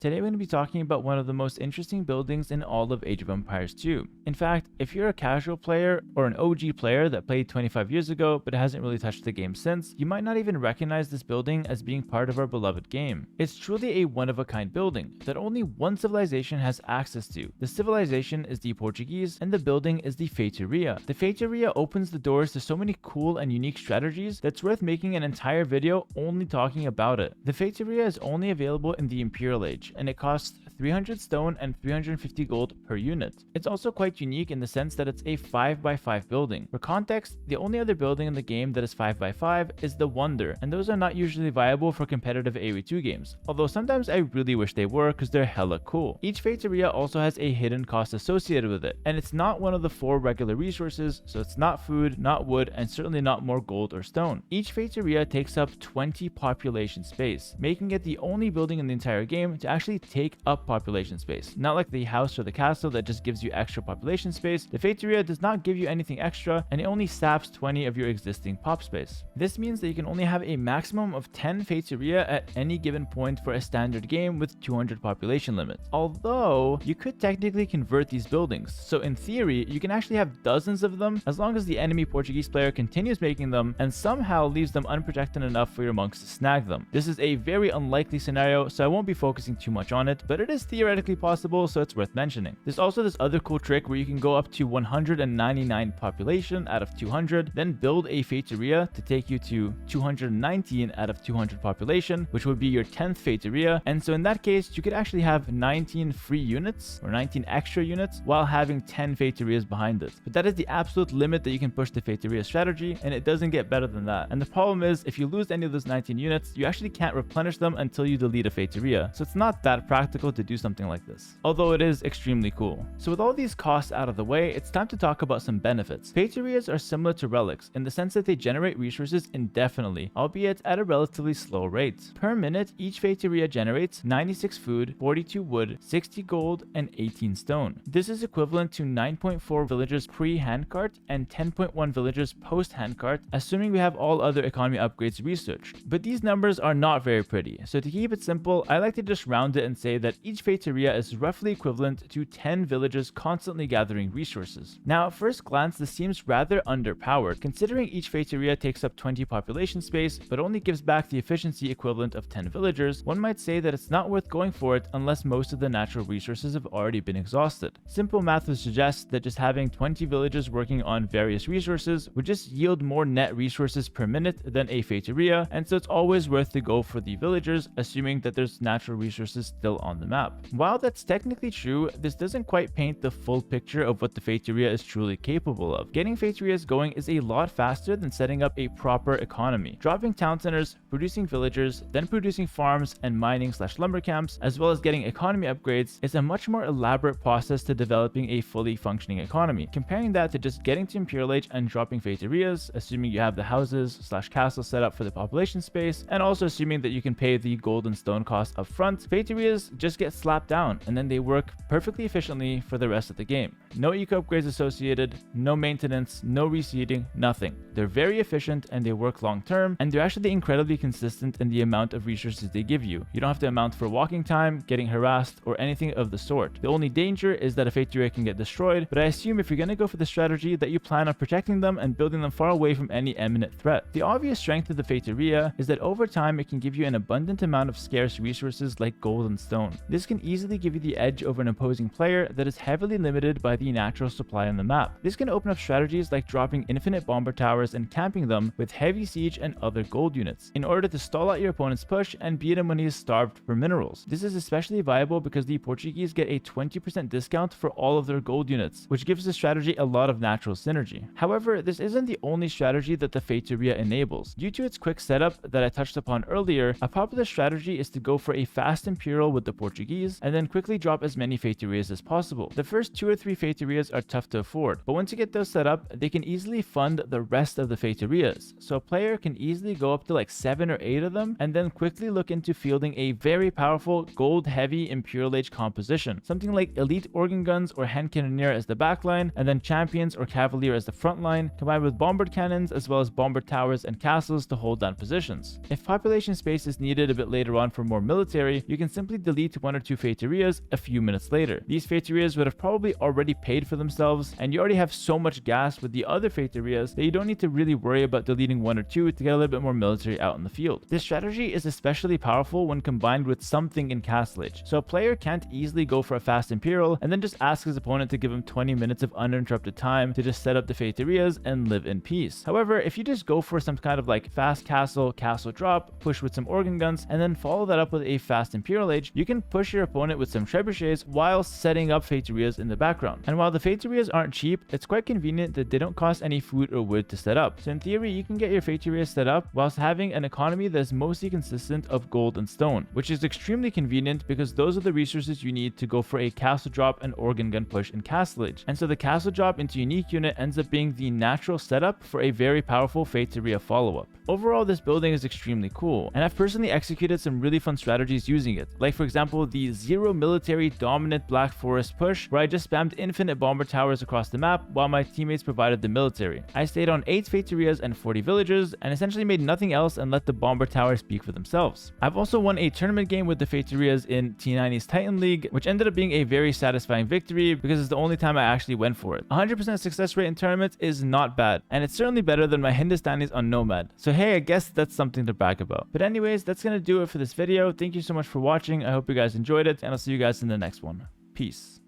Today we're going to be talking about one of the most interesting buildings in all of Age of Empires 2. In fact, if you're a casual player or an OG player that played 25 years ago but hasn't really touched the game since, you might not even recognize this building as being part of our beloved game. It's truly a one-of-a-kind building that only one civilization has access to. The civilization is the Portuguese and the building is the Feitoria. The Feitoria opens the doors to so many cool and unique strategies that's worth making an entire video only talking about it. The Feitoria is only available in the Imperial Age, and it costs 300 stone and 350 gold per unit. It's also quite unique in the sense that it's a 5x5 building. For context, the only other building in the game that is 5x5 is the Wonder, and those are not usually viable for competitive AoE2 games, although sometimes I really wish they were because they're hella cool. Each Feitoria also has a hidden cost associated with it, and it's not one of the 4 regular resources, so it's not food, not wood, and certainly not more gold or stone. Each Feitoria takes up 20 population space, making it the only building in the entire game to actually take up population space. Not like the house or the castle that just gives you extra population space, the Feitoria does not give you anything extra, and it only saps 20 of your existing pop space. This means that you can only have a maximum of 10 Feitoria at any given point for a standard game with 200 population limit. Although, you could technically convert these buildings, so in theory, you can actually have dozens of them as long as the enemy Portuguese player continues making them and somehow leaves them unprotected enough for your monks to snag them. This is a very unlikely scenario, so I won't be focusing too much on it, but it is theoretically possible, so it's worth mentioning. There's also this other cool trick where you can go up to 199 population out of 200, then build a Feitoria to take you to 219 out of 200 population, which would be your 10th Feitoria, and so in that case, you could actually have 19 free units, or 19 extra units, while having 10 Feitorias behind it. But that is the absolute limit that you can push the Feitoria strategy, and it doesn't get better than that. And the problem is, if you lose any of those 19 units, you actually can't replenish them until you delete a Feitoria, so it's not that practical to do something like this, although it is extremely cool. So with all these costs out of the way, it's time to talk about some benefits. Feitorias are similar to relics in the sense that they generate resources indefinitely, albeit at a relatively slow rate. Per minute, each Feitoria generates 96 food, 42 wood, 60 gold, and 18 stone. This is equivalent to 9.4 villagers pre-handcart and 10.1 villagers post-handcart, assuming we have all other economy upgrades researched. But these numbers are not very pretty, so to keep it simple, I like to just round it and say that each Feitoria is roughly equivalent to 10 villagers constantly gathering resources. Now, at first glance, this seems rather underpowered, considering each Feitoria takes up 20 population space, but only gives back the efficiency equivalent of 10 villagers. One might say that it's not worth going for it unless most of the natural resources have already been exhausted. Simple math would suggest that just having 20 villagers working on various resources would just yield more net resources per minute than a Feitoria, and so it's always worth to go for the villagers, assuming that there's natural resources still on the map. While that's technically true, this doesn't quite paint the full picture of what the Feitoria is truly capable of. Getting Feitorias going is a lot faster than setting up a proper economy. Dropping town centers, producing villagers, then producing farms and mining/lumber camps, as well as getting economy upgrades is a much more elaborate process to developing a fully functioning economy. Comparing that to just getting to Imperial Age and dropping Feitorias, assuming you have the houses/castles set up for the population space, and also assuming that you can pay the gold and stone cost up front, Feitorias just get slapped down and then they work perfectly efficiently for the rest of the game. No eco upgrades associated, no maintenance, no reseeding, nothing. They're very efficient and they work long term, and they're actually incredibly consistent in the amount of resources they give you. You don't have to amount for walking time, getting harassed, or anything of the sort. The only danger is that a Feitoria can get destroyed, but I assume if you're going to go for the strategy that you plan on protecting them and building them far away from any imminent threat. The obvious strength of the Feitoria is that over time it can give you an abundant amount of scarce resources like gold and stone. This can easily give you the edge over an opposing player that is heavily limited by the natural supply on the map. This can open up strategies like dropping infinite bomber towers and camping them with heavy siege and other gold units in order to stall out your opponent's push and beat him when he is starved for minerals. This is especially viable because the Portuguese get a 20% discount for all of their gold units, which gives the strategy a lot of natural synergy. However, this isn't the only strategy that the Feitoria enables. Due to its quick setup that I touched upon earlier, a popular strategy is to go for a fast Imperial with the Portuguese and then quickly drop as many Feitorias as possible. The first 2 or 3 Feitorias are tough to afford, but once you get those set up, they can easily fund the rest of the Feitorias. So a player can easily go up to like 7 or 8 of them and then quickly look into fielding a very powerful gold heavy Imperial Age composition. Something like elite organ guns or hand cannoneer as the backline, and then champions or cavalier as the front line, combined with bombard cannons as well as bombard towers and castles to hold down positions. If population space is needed a bit later on for more military, you can can simply delete 1 or 2 Feitorias a few minutes later. These Feitorias would have probably already paid for themselves, and you already have so much gas with the other Feitorias that you don't need to really worry about deleting 1 or 2 to get a little bit more military out in the field. This strategy is especially powerful when combined with something in Castle Age, so a player can't easily go for a fast Imperial and then just ask his opponent to give him 20 minutes of uninterrupted time to just set up the Feitorias and live in peace. However, if you just go for some kind of like fast castle drop, push with some organ guns, and then follow that up with a fast Imperial Age, you can push your opponent with some trebuchets while setting up Feitorias in the background. And while the Feitorias aren't cheap, it's quite convenient that they don't cost any food or wood to set up. So in theory, you can get your Feitoria set up whilst having an economy that is mostly consistent of gold and stone, which is extremely convenient because those are the resources you need to go for a castle drop and organ gun push in Castle Age. And so the castle drop into unique unit ends up being the natural setup for a very powerful Feitoria follow-up. Overall, this building is extremely cool, and I've personally executed some really fun strategies using it, like for example the zero military dominant Black Forest push, where I just spammed infinite bomber towers across the map while my teammates provided the military. I stayed on 8 Feitorias and 40 villagers, and essentially made nothing else and let the bomber towers speak for themselves. I've also won a tournament game with the Feitorias in T90's Titan League, which ended up being a very satisfying victory because it's the only time I actually went for it. 100% success rate in tournaments is not bad, and it's certainly better than my Hindustanis on Nomad, so hey, I guess that's something to brag about. But anyways, that's gonna do it for this video. Thank you so much for watching. I hope you guys enjoyed it, and I'll see you guys in the next one. Peace.